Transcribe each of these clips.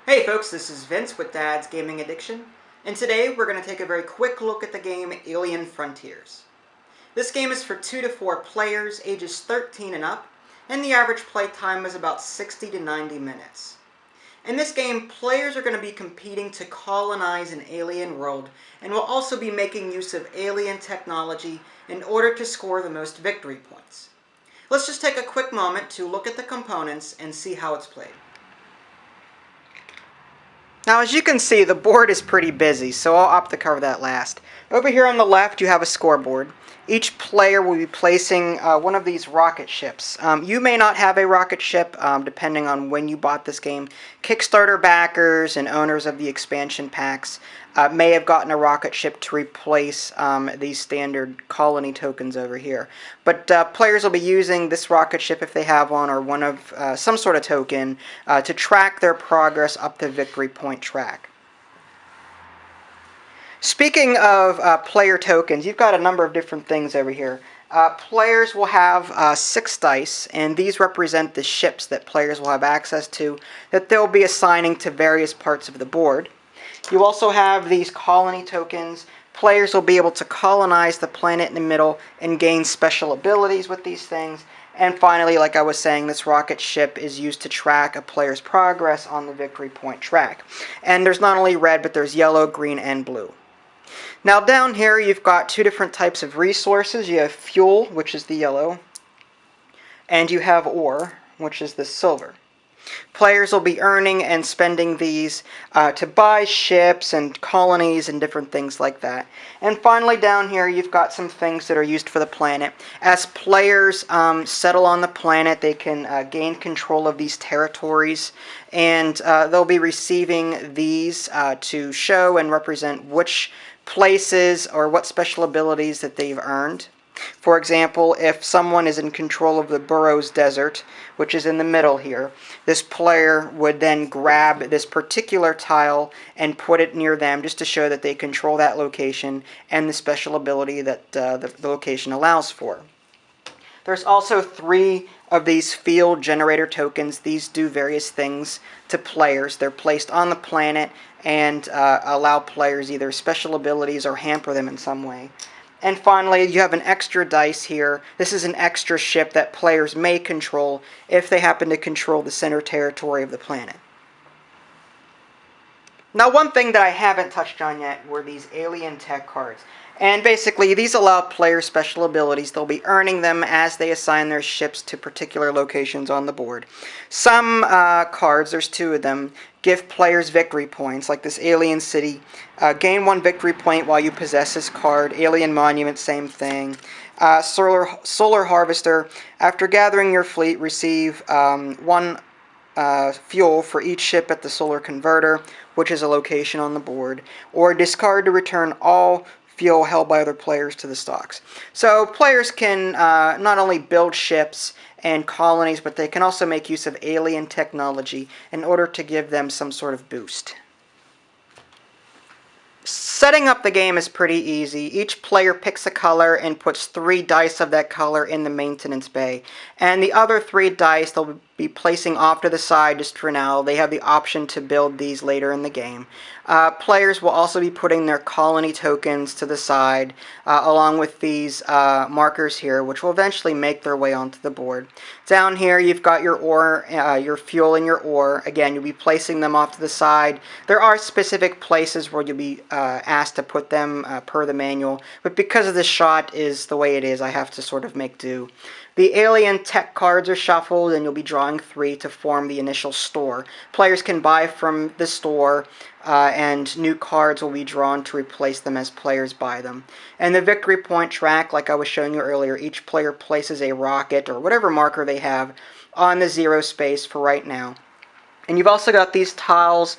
Hey folks, this is Vince with Dad's Gaming Addiction, and today we're going to take a very quick look at the game Alien Frontiers. This game is for 2 to 4 players, ages 13 and up, and the average play time is about 60 to 90 minutes. In this game, players are going to be competing to colonize an alien world, and will also be making use of alien technology in order to score the most victory points. Let's just take a quick moment to look at the components and see how it's played. Now, as you can see, the board is pretty busy, so I'll opt to cover that last. Over here on the left, you have a scoreboard. Each player will be placing one of these rocket ships. You may not have a rocket ship, depending on when you bought this game. Kickstarter backers and owners of the expansion packs may have gotten a rocket ship to replace these standard colony tokens over here. But players will be using this rocket ship if they have one, or one of some sort of token, to track their progress up the victory point track. Speaking of player tokens, you've got a number of different things over here. Players will have 6 dice, and these represent the ships that players will have access to that they'll be assigning to various parts of the board. You also have these colony tokens. Players will be able to colonize the planet in the middle and gain special abilities with these things. And finally, like I was saying, this rocket ship is used to track a player's progress on the victory point track. And there's not only red, but there's yellow, green, and blue. Now down here you've got 2 different types of resources. You have fuel, which is the yellow, and you have ore, which is the silver. Players will be earning and spending these to buy ships and colonies and different things like that. And finally down here you've got some things that are used for the planet. As players settle on the planet, they can gain control of these territories, and they'll be receiving these to show and represent which places or what special abilities that they've earned. For example, if someone is in control of the Burrows Desert, which is in the middle here, this player would then grab this particular tile and put it near them just to show that they control that location and the special ability that the location allows for. There's also 3 of these field generator tokens. These do various things to players. They're placed on the planet and allow players either special abilities or hamper them in some way. And finally, you have an extra dice here. This is an extra ship that players may control if they happen to control the center territory of the planet. Now, one thing that I haven't touched on yet were these alien tech cards. And basically, these allow players special abilities. They'll be earning them as they assign their ships to particular locations on the board. Some cards, there's 2 of them, give players victory points, like this Alien City. Gain 1 victory point while you possess this card. Alien Monument, same thing. Solar Harvester, after gathering your fleet, receive 1 fuel for each ship at the Solar Converter, which is a location on the board. Or discard to return all fuel held by other players to the stocks. So players can not only build ships and colonies, but they can also make use of alien technology in order to give them some sort of boost. Setting up the game is pretty easy. Each player picks a color and puts 3 dice of that color in the maintenance bay. And the other 3 dice they'll be placing off to the side just for now. They have the option to build these later in the game. Players will also be putting their colony tokens to the side along with these markers here, which will eventually make their way onto the board. Down here you've got your ore, your fuel and your ore. Again, you'll be placing them off to the side. There are specific places where you'll be asked to put them per the manual, but because of the shot is the way it is, I have to sort of make do. The alien tech cards are shuffled, and you'll be drawing 3 to form the initial store. Players can buy from the store, and new cards will be drawn to replace them as players buy them. And the victory point track, like I was showing you earlier, each player places a rocket or whatever marker they have on the 0 space for right now. And you've also got these tiles,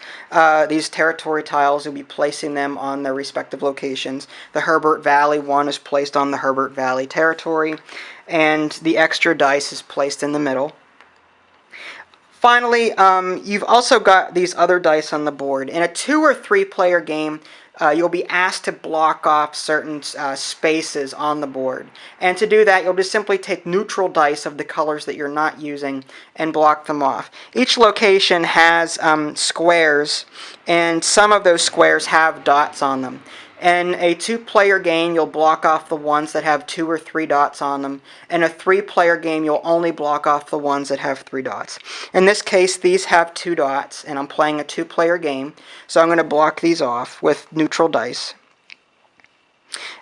these territory tiles. You'll be placing them on their respective locations. The Herbert Valley one is placed on the Herbert Valley territory, and the extra dice is placed in the middle. Finally, you've also got these other dice on the board. In a 2 or 3 player game, you'll be asked to block off certain spaces on the board. And to do that, you'll just simply take neutral dice of the colors that you're not using and block them off. Each location has squares, and some of those squares have dots on them. In a 2-player game, you'll block off the ones that have 2 or 3 dots on them. In a 3-player game, you'll only block off the ones that have 3 dots. In this case, these have 2 dots, and I'm playing a 2-player game, so I'm going to block these off with neutral dice.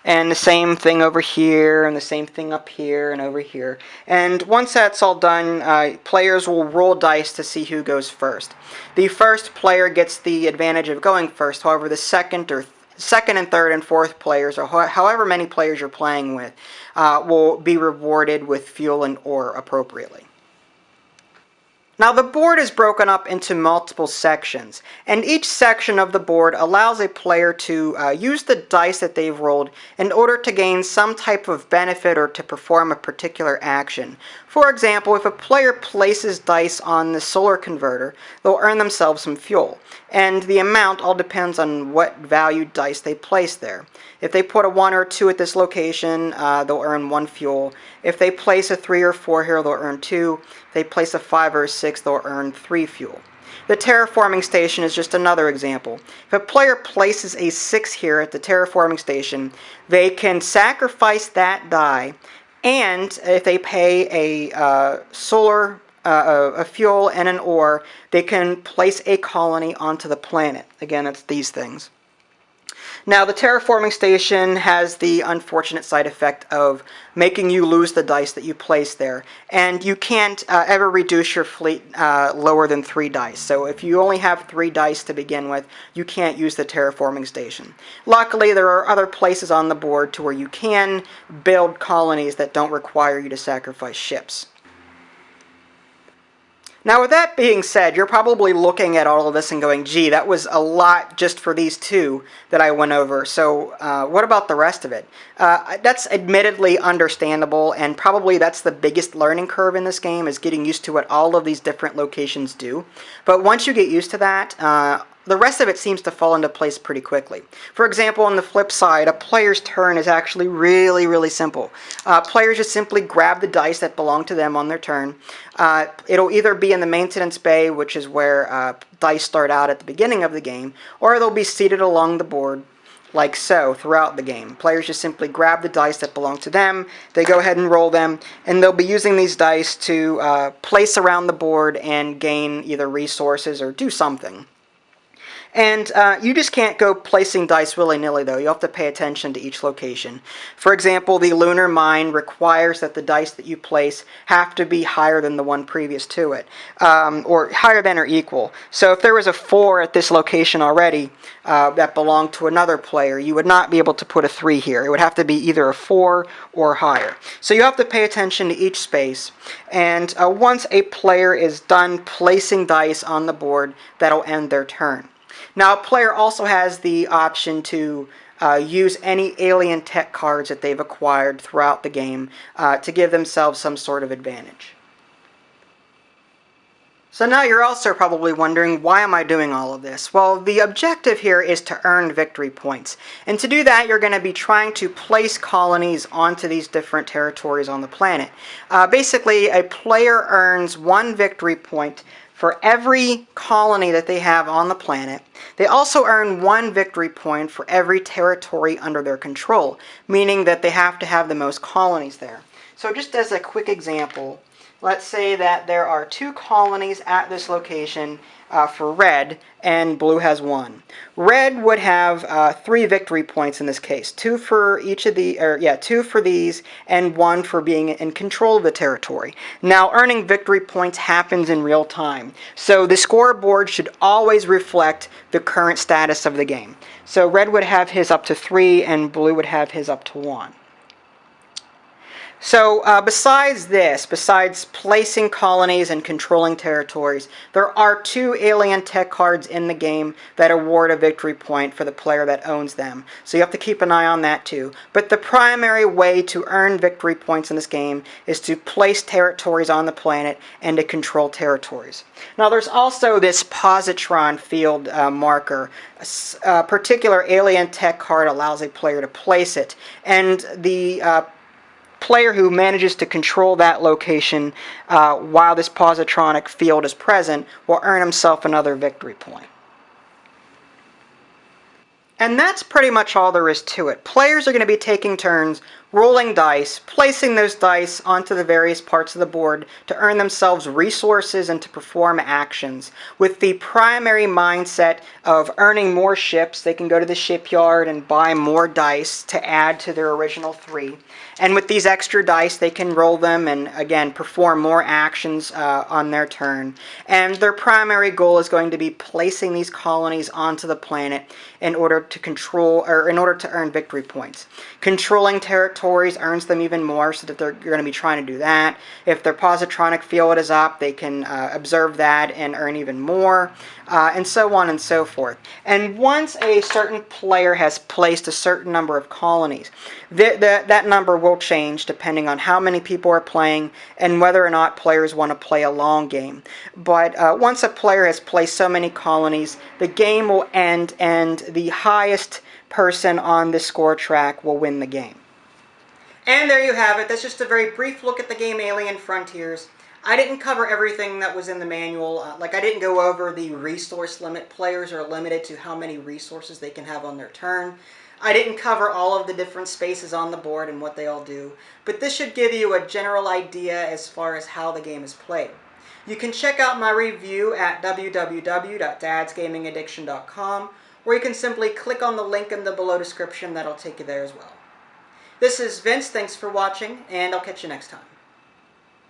And the same thing over here, and the same thing up here and over here. And once that's all done, players will roll dice to see who goes first. The first player gets the advantage of going first. However, the second and third and fourth players, or however many players you're playing with, will be rewarded with fuel and ore appropriately. Now the board is broken up into multiple sections, and each section of the board allows a player to use the dice that they've rolled in order to gain some type of benefit or to perform a particular action. For example, if a player places dice on the solar converter, they'll earn themselves some fuel, and the amount all depends on what value dice they place there. If they put a 1 or 2 at this location, they'll earn 1 fuel. If they place a 3 or 4 here, they'll earn 2. If they place a 5 or a 6, they'll earn 3 fuel. The terraforming station is just another example. If a player places a 6 here at the terraforming station, they can sacrifice that die, and if they pay a fuel and an ore, they can place a colony onto the planet. Again, it's these things. Now, the terraforming station has the unfortunate side effect of making you lose the dice that you place there, and you can't ever reduce your fleet lower than 3 dice. So if you only have 3 dice to begin with, you can't use the terraforming station. Luckily, there are other places on the board to where you can build colonies that don't require you to sacrifice ships. Now, with that being said, you're probably looking at all of this and going, gee, that was a lot just for these 2 that I went over, so what about the rest of it? That's admittedly understandable, and probably that's the biggest learning curve in this game, is getting used to what all of these different locations do. But once you get used to that, the rest of it seems to fall into place pretty quickly. For example, on the flip side, a player's turn is actually really, really simple. Players just simply grab the dice that belong to them on their turn. It'll either be in the maintenance bay, which is where dice start out at the beginning of the game, or they'll be seated along the board like so throughout the game. Players just simply grab the dice that belong to them, they go ahead and roll them, and they'll be using these dice to place around the board and gain either resources or do something. And you just can't go placing dice willy-nilly, though. You have to pay attention to each location. For example, the lunar mine requires that the dice that you place have to be higher than the one previous to it, or higher than or equal. So if there was a 4 at this location already that belonged to another player, you would not be able to put a 3 here. It would have to be either a 4 or higher. So you have to pay attention to each space. And once a player is done placing dice on the board, that'll end their turn. Now, a player also has the option to use any alien tech cards that they've acquired throughout the game to give themselves some sort of advantage. So now you're also probably wondering, why am I doing all of this? Well, the objective here is to earn victory points. And to do that, you're going to be trying to place colonies onto these different territories on the planet. Basically, a player earns 1 victory point for every colony that they have on the planet. They also earn 1 victory point for every territory under their control, meaning that they have to have the most colonies there. So just as a quick example, let's say that there are 2 colonies at this location for red, and blue has 1. Red would have 3 victory points in this case, 2 for each of the, 2 for these, and 1 for being in control of the territory. Now, earning victory points happens in real time, so the scoreboard should always reflect the current status of the game. So red would have his up to 3, and blue would have his up to 1. So besides placing colonies and controlling territories, there are 2 alien tech cards in the game that award a victory point for the player that owns them. So you have to keep an eye on that too. But the primary way to earn victory points in this game is to place territories on the planet and to control territories. Now there's also this positron field marker. A particular alien tech card allows a player to place it, and the player who manages to control that location while this positronic field is present will earn himself another victory point. And that's pretty much all there is to it. Players are going to be taking turns rolling dice, placing those dice onto the various parts of the board to earn themselves resources and to perform actions, with the primary mindset of earning more ships. They can go to the shipyard and buy more dice to add to their original 3. And with these extra dice, they can roll them and, again, perform more actions on their turn. And their primary goal is going to be placing these colonies onto the planet in order to control, or in order to earn victory points. Controlling territories earns them even more, so that they're going to be trying to do that. If their positronic field is up, they can observe that and earn even more, and so on and so forth. And once a certain player has placed a certain number of colonies, that number will change depending on how many people are playing and whether or not players want to play a long game. But once a player has placed so many colonies, the game will end, and the highest person on the score track will win the game. And there you have it. That's just a very brief look at the game Alien Frontiers. I didn't cover everything that was in the manual. Like, I didn't go over the resource limit. Players are limited to how many resources they can have on their turn. I didn't cover all of the different spaces on the board and what they all do. But this should give you a general idea as far as how the game is played. You can check out my review at www.dadsgamingaddiction.com, or you can simply click on the link in the below description. That'll take you there as well. This is Vince. Thanks for watching, and I'll catch you next time.